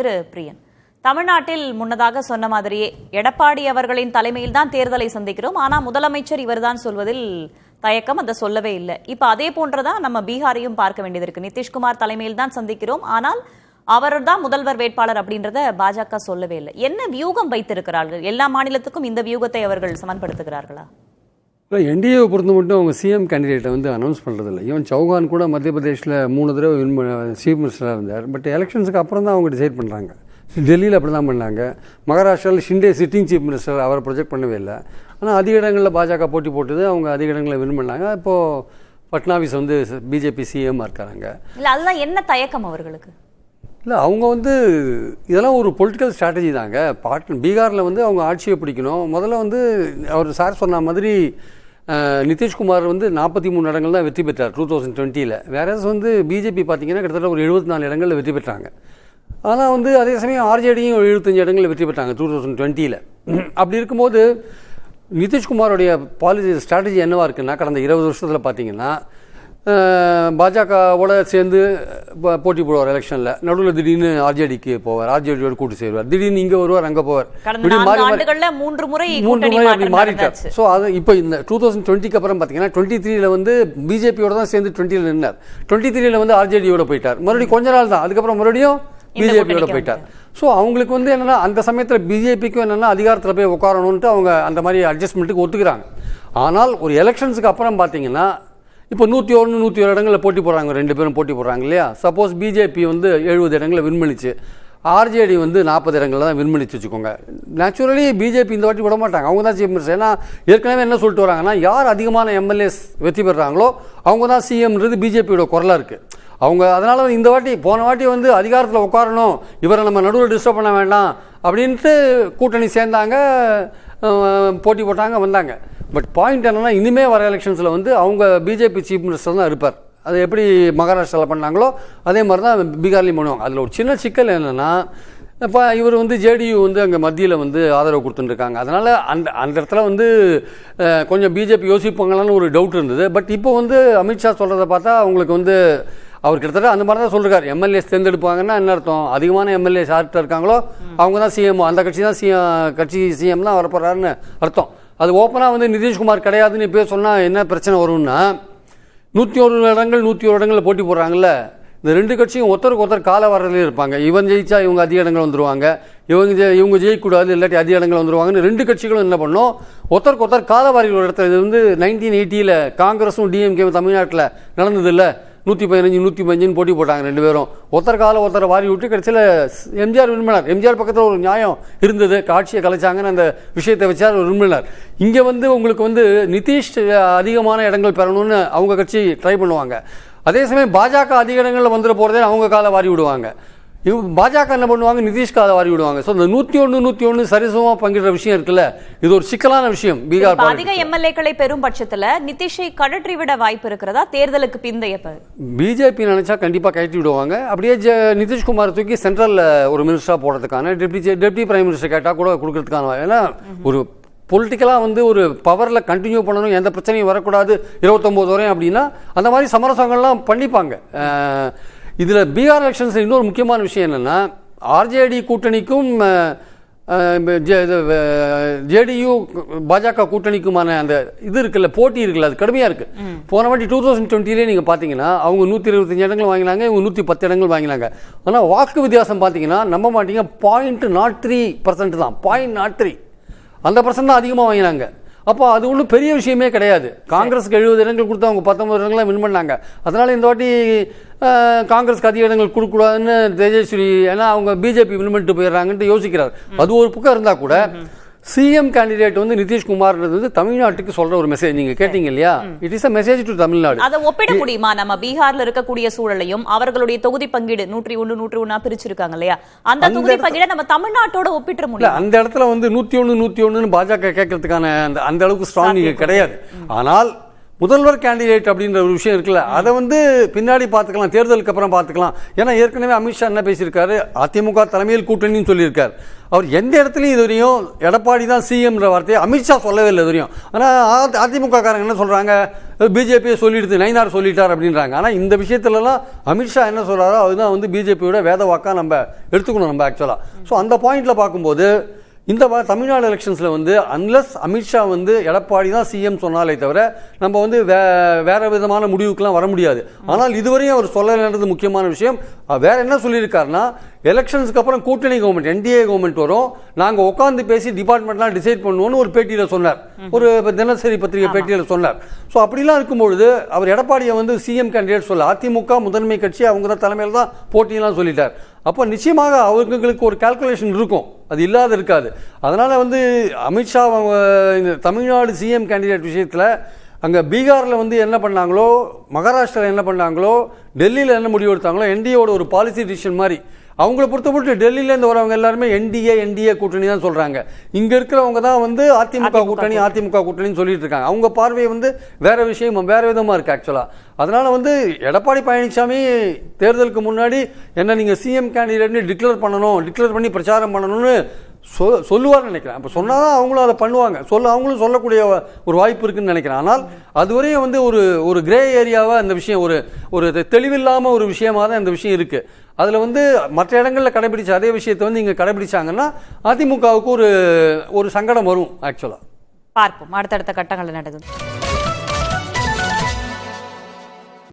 திரு பிரியன், தமிழ்நாட்டில் முன்னதாக சொன்ன மாதிரியே எடப்பாடி அவர்களின் தலைமையில் தான் தேர்தலை சந்திக்கிறோம், ஆனா முதலமைச்சர் இவர்தான் சொல்வதில் தயக்கம், அதை சொல்லவே இல்லை. இப்ப அதே போன்றதான் நம்ம பீகாரையும் பார்க்க வேண்டியது இருக்கு. நிதிஷ்குமார் தலைமையில் தான் சந்திக்கிறோம், ஆனால் அவர் தான் முதல்வர் வேட்பாளர் அப்படின்றத பாஜக சொல்லவே இல்லை. என்ன வியூகம் வைத்திருக்கிறார்கள்? எல்லா மாநிலத்துக்கும் இந்த வியூகத்தை அவர்கள் சமன்படுத்துகிறார்களா? இல்லை, என்டிஏவை பொறுத்த மட்டும் அவங்க சிஎம் கேண்டிடேட்டை வந்து அனௌன்ஸ் பண்ணுறதில்ல. ஈவன் சௌகான் கூட மத்திய பிரதேஷில் 3 தடவை சீஃப் மினிஸ்டராக இருந்தார். பட் எலெக்ஷன்ஸுக்கு அப்புறம் தான் அவங்க டிசைட் பண்ணுறாங்க. டெல்லியில் அப்படி தான் பண்ணாங்க. மகாராஷ்டிராவில் ஷிண்டே சிட்டிங் சீஃப் மினிஸ்டர் அவரை ப்ரொஜெக்ட் பண்ணவே இல்லை. ஆனால் அதிக இடங்களில் பாஜக போட்டி போட்டது, அவங்க அதிக இடங்களில் வின் பண்ணாங்க. இப்போது பட்னாவிஸ் வந்து பிஜேபி சிஎம்மாக இருக்காங்க. இல்லை, அதுதான் என்ன தயக்கம் அவர்களுக்கு? இல்லை, அவங்க வந்து இதெல்லாம் ஒரு பொலிட்டிக்கல் ஸ்ட்ராட்டஜி தாங்க. பீகாரில் வந்து அவங்க ஆட்சியை பிடிக்கணும். முதல்ல வந்து அவர் சார் சொன்ன மாதிரி நிதிஷ்குமார் வந்து 43 இடங்கள் தான் வெற்றி பெற்றார் 2020. வேற வந்து பிஜேபி பார்த்தீங்கன்னா கிட்டத்தட்ட ஒரு 74 இடங்களில் வெற்றி பெற்றாங்க. ஆனால் வந்து அதே சமயம் ஆர்ஜேடியும் 75 இடங்களில் வெற்றி பெற்றாங்க 2020. அப்படி இருக்கும்போது நிதிஷ்குமாரோடைய பாலிசி ஸ்ட்ராட்டஜி என்னவாக இருக்குன்னா, கடந்த 20 வருஷத்தில் பார்த்தீங்கன்னா பாஜகவோட சேர்ந்து போட்டி போடுவார் எலெக்ஷனில். நடுவில் திடீர்னு ஆர்ஜேடிக்கு போவார், ஆர்ஜேடியோட கூட்டு சேருவார், திடீர்னு இங்கே வருவார், அங்கே போவார். மூன்று முறை அப்படி மாறிட்டார். ஸோ அது இப்போ இந்த 2020க்கு அப்புறம் பார்த்தீங்கன்னா 23ல் வந்து பிஜேபியோட தான் சேர்ந்து 20ல் நின்றார். 23ல் வந்து ஆர்ஜேடியோட போயிட்டார். மறுபடியும் கொஞ்ச நாள் தான், அதுக்கப்புறம் மறுபடியும் பிஜேபியோட போயிட்டார். ஸோ அவங்களுக்கு வந்து என்னென்னா, அந்த சமயத்தில் பிஜேபிக்கும் என்னென்னா அதிகாரத்தில் போய் உட்காரணுன்ட்டு அவங்க அந்த மாதிரி அட்ஜஸ்ட்மெண்ட்டுக்கு ஒத்துக்கிறாங்க. ஆனால் ஒரு எலெக்ஷன்ஸுக்கு அப்புறம் பார்த்தீங்கன்னா இப்போ 101, 107 இடங்களில் போட்டி போடுறாங்க, 2 பேரும் போட்டி போடுறாங்க இல்லையா. சப்போஸ் பிஜேபி வந்து 70 இடங்களில் வின் பண்ணிச்சு, ஆர்ஜேடி வந்து 40 இடங்களில் தான் வின் பண்ணிச்சு வச்சுக்கோங்க. நேச்சுரலி பிஜேபி இந்த வாட்டி விட மாட்டாங்க, அவங்க தான் சீஃப் மினிஸ்டர். ஏன்னா ஏற்கனவே என்ன சொல்லிட்டு வராங்கன்னா, யார் அதிகமான எம்எல்ஏஸ் வெற்றி பெறாங்களோ அவங்க தான் சிஎம்ன்றது பிஜேபியோட குரலாக இருக்குது. அவங்க அதனால் இந்த வாட்டி போன வாட்டி வந்து அதிகாரத்தில் உட்காரணும், இவரை நம்ம நடுவில் டிஸ்டர்ப் பண்ண வேண்டாம் அப்படின்ட்டு கூட்டணி சேர்ந்தாங்க, போட்டி போட்டாங்க, வந்தாங்க. பட் பாயிண்ட் என்னென்னா, இனிமேல் வர எலெக்ஷன்ஸில் வந்து அவங்க பிஜேபி சீஃப் மினிஸ்டர் தான் இருப்பார். அது எப்படி மகாராஷ்டிராவில் பண்ணாங்களோ அதே மாதிரி தான் பீகார்லேயும் பண்ணுவாங்க. அதில் ஒரு சின்ன சிக்கல் என்னென்னா, இப்போ இவர் வந்து ஜேடியு வந்து அங்கே மத்தியில் வந்து ஆதரவு கொடுத்துட்டுருக்காங்க. அதனால் அந்த இடத்துல வந்து கொஞ்சம் பிஜேபி யோசிப்பாங்களான்னு ஒரு டவுட் இருந்தது. பட் இப்போ வந்து அமித்ஷா சொல்கிறத பார்த்தா அவங்களுக்கு வந்து அவர் கிட்டத்தட்ட அந்த மாதிரி தான் சொல்கிறார். எம்எல்ஏஸ் தேர்ந்தெடுப்பாங்கன்னா என்ன அர்த்தம், அதிகமான எம்எல்ஏஸ் யார்கிட்ட இருக்காங்களோ அவங்க தான் சிஎம், அந்த கட்சி தான் சிஎம் தான் வரப்போகிறாருன்னு அர்த்தம். அது ஓப்பனாக வந்து நிதிஷ்குமார் கிடையாதுன்னு இப்போ சொன்னால் என்ன பிரச்சனை வரும்னா, 101 இடங்கள் 101 இடங்களில் போட்டி போடுறாங்கல்ல, இந்த 2 கட்சியும் ஒருத்தருக்கு ஒருத்தர் கால வரலே இருப்பாங்க. இவன் ஜெயிச்சா இவங்க அதிக இடங்கள் வந்துடுவாங்க, இவங்க ஜெயிக்கக்கூடாது இல்லாட்டி அதிக இடங்கள் வந்துடுவாங்கன்னு 2 கட்சிகளும் என்ன பண்ணோம், ஒருத்தருக்கு ஒருத்தர் காலவாரி ஒரு இடத்துல. இது வந்து 1980 காங்கிரஸும் டிஎம்கேவும் தமிழ்நாட்டில் நடந்தது இல்லை. 115 115 போட்டி போட்டாங்க 2 பேரும். ஒருத்தர் கால ஒருத்தரை வாரி விட்டு கடைசியில் எம்ஜிஆர் விரும்பினார். எம்ஜிஆர் பக்கத்தில் ஒரு நியாயம் இருந்தது, காட்சியை கலைச்சாங்கன்னு அந்த விஷயத்தை வச்சார் ஒரு விரும்பினார். இங்கே வந்து உங்களுக்கு வந்து நிதிஷ் அதிகமான இடங்கள் பெறணும்னு அவங்க கட்சி ட்ரை பண்ணுவாங்க. அதே சமயம் பாஜக அதிக இடங்களில் வந்துட போகிறதே அவங்க காலை வாரி விடுவாங்க. பாஜக என்ன பண்ணுவாங்க, நிதிஷ் காலை வாரி விடுவாங்க. ஸோ இந்த 101 சரிசமமாக பங்கிடுற விஷயம் இருக்குல்ல, இது ஒரு சிக்கலான விஷயம். பீகார் அதிக எம்எல்ஏக்களை பெரும் பட்சத்தில் நிதிஷை கழற்றி விட வாய்ப்பு இருக்கிறதா தேர்தலுக்கு பிந்தைய? பிஜேபி நினைச்சா கண்டிப்பாக கழட்டி விடுவாங்க. அப்படியே நிதிஷ்குமார் தூக்கி சென்ட்ரலில் ஒரு மினிஸ்டராக போடுறதுக்கான டெப்டி பிரைம் மினிஸ்டர் கேட்டால் கூட கொடுக்கறதுக்கான, ஏன்னா ஒரு பொலிட்டிக்கலாக வந்து ஒரு பவரில் கண்டினியூ பண்ணணும், எந்த பிரச்சனையும் வரக்கூடாது 29 வரையும் அப்படின்னா அந்த மாதிரி சமரசங்கள்லாம் பண்ணிப்பாங்க. இதில் பீகார் எலெக்ஷன்ஸ் இன்னொரு முக்கியமான விஷயம் என்னென்னா, ஆர்ஜேடி கூட்டணிக்கும் ஜேடியு பாஜக கூட்டணிக்குமான அந்த இது இருக்குல்ல, போட்டி இருக்குல்ல, அது கடுமையாக இருக்குது. போன வாட்டி 2020 நீங்கள் பார்த்தீங்கன்னா அவங்க 125 இடங்கள் வாங்கினாங்க, இவங்க 110 இடங்கள் வாங்கினாங்க. ஆனால் வாக்கு வித்தியாசம் பார்த்தீங்கன்னா நம்ப மாட்டீங்க, 0.03% தான், 0.03 அந்த பர்சன்ட் தான் அதிகமாக வாங்கினாங்க. அப்போ அது ஒன்றும் பெரிய விஷயமே கிடையாது. காங்கிரஸுக்கு 70 இடங்கள் கொடுத்து அவங்க 19 இடங்கள்லாம் வின் பண்ணாங்க. அதனால் இந்த வாட்டி காங்கிரஸுக்கு அதிக இடங்கள் கொடுக்கக்கூடாதுன்னு தேஜஸ்வரி, ஏன்னா அவங்க பிஜேபி வின் பண்ணிட்டு போயிடுறாங்கன்ட்டு யோசிக்கிறார். அது ஒரு பக்கம் இருந்தால் கூட சிஎம் கேண்டிடேட் வந்து நிதிஷ்குமார்ன்றது வந்து தமிழ்நாட்டுக்கு சொல்ற ஒரு மெசேஜ். நீங்க கேட்டீங்க இல்லையா, it is a message to Tamil Nadu. அதை ஒப்பிட முடியுமா? நம்ம பீகார்ல இருக்கக்கூடிய சூழலையும் அவர்களுடைய தொகுதி பங்கீடு 101 101 பிரிச்சிருக்காங்க இல்லையா, அந்த தொகுதி பங்கீடை நம்ம தமிழ்நாட்டோட ஒப்பிட முடியும். அந்த இடத்துல வந்து 101 101 பாஜக கேட்கறதுக்கான அந்த அளவுக்கு ஸ்ட்ராங் கிடையாது. ஆனால் முதல்வர் கேண்டிடேட் அப்படின்ற ஒரு விஷயம் இருக்குல்ல, அதை வந்து பின்னாடி பார்த்துக்கலாம், தேர்தலுக்கு அப்புறம் பார்த்துக்கலாம். ஏன்னா ஏற்கனவே அமித்ஷா என்ன பேசியிருக்காரு, அதிமுக தலைமையில் கூட்டணின்னு சொல்லியிருக்காரு. அவர் எந்த இடத்துலையும் இது வரையும் எடப்பாடி தான் சிஎம்ன்ற வார்த்தையை அமித்ஷா சொல்லவே இல்லை இது வரையும். ஆனால் அதிமுக காரங்க என்ன சொல்கிறாங்க, பிஜேபியை சொல்லிடுது, நயினார் சொல்லிட்டார் அப்படின்றாங்க. ஆனால் இந்த விஷயத்துலலாம் அமித்ஷா என்ன சொல்கிறாரோ அதுதான் வந்து பிஜேபியோட வேத வாக்காக நம்ம எடுத்துக்கணும் நம்ம ஆக்சுவலாக. ஸோ அந்த பாயிண்டில் பார்க்கும்போது இந்த தமிழ்நாடு எலெக்ஷன்ஸில் வந்து அன்லஸ் அமித்ஷா வந்து எடப்பாடி தான் சிஎம் சொன்னாலே தவிர நம்ம வந்து வேற விதமான முடிவுக்கெல்லாம் வர முடியாது. ஆனால் இதுவரையும் அவர் சொல்லலைன்றது முக்கியமான விஷயம். வேற என்ன சொல்லியிருக்காருன்னா, எலெக்ஷன்ஸ்க்கு அப்புறம் கூட்டணி கவர்மெண்ட் என்டிஏ கவர்மெண்ட் வரும், நாங்கள் உட்காந்து பேசி டிபார்ட்மெண்ட்லாம் டிசைட் பண்ணுவோம்னு ஒரு பேட்டியில் சொன்னார், ஒரு தினசரி பத்திரிகை பேட்டியில் சொன்னார். ஸோ அப்படிலாம் இருக்கும்பொழுது அவர் எடப்பாடியை வந்து சிஎம் கேண்டிடேட் சொல்ல, அதிமுக முதன்மை கட்சி அவங்க தான் தலைமையில் தான் போட்டியெல்லாம் சொல்லிட்டார். அப்போ நிச்சயமாக அவங்களுக்கு ஒரு கால்குலேஷன் இருக்கும், அது இல்லாத இருக்காது. அதனால் வந்து அமித்ஷா இந்த தமிழ்நாடு சிஎம் கேண்டிடேட் விஷயத்தில் அங்கே பீகாரில் வந்து என்ன பண்ணாங்களோ, மகாராஷ்டிராவில் என்ன பண்ணாங்களோ, டெல்லியில் என்ன முடிவு எடுத்தாங்களோ, என்டிஏவோட ஒரு பாலிசி டிசிஷன் மாதிரி அவங்கள பொறுத்தப்பட்டு டெல்லியிலேருந்து வரவங்க எல்லாருமே என்டிஏ கூட்டணி தான் சொல்கிறாங்க. இங்கே இருக்கிறவங்க தான் வந்து அதிமுக கூட்டணின்னு சொல்லிட்டு இருக்காங்க. அவங்க பார்வை வந்து வேற விஷயம், வேற விதமாக இருக்குது ஆக்சுவலாக. அதனால் வந்து எடப்பாடி பழனிசாமி தேர்தலுக்கு முன்னாடி என்ன நீங்கள் சிஎம் கேண்டிடேட்னு டிக்ளேர் பண்ணி பிரச்சாரம் பண்ணணும்னு சொல்லுவார்னு நினைக்கிறேன். அப்போ சொன்னால் தான் அவங்களும் அதை பண்ணுவாங்க, அவங்களும் சொல்லக்கூடிய ஒரு வாய்ப்பு இருக்குன்னு நினைக்கிறேன். ஆனால் அதுவரையும் வந்து ஒரு கிரே ஏரியாவாக அந்த விஷயம், ஒரு தெளிவில்லாமல் ஒரு விஷயமாக தான் இந்த விஷயம் இருக்குது. அதில் வந்து மற்ற இடங்களில் கடைபிடிச்ச அதே விஷயத்தை வந்து இங்கே கடைபிடிச்சாங்கன்னா அதிமுகவுக்கு ஒரு சங்கடம் வரும் ஆக்சுவலாக. பார்ப்போம் அடுத்தடுத்த கட்டங்கள் நடக்குது.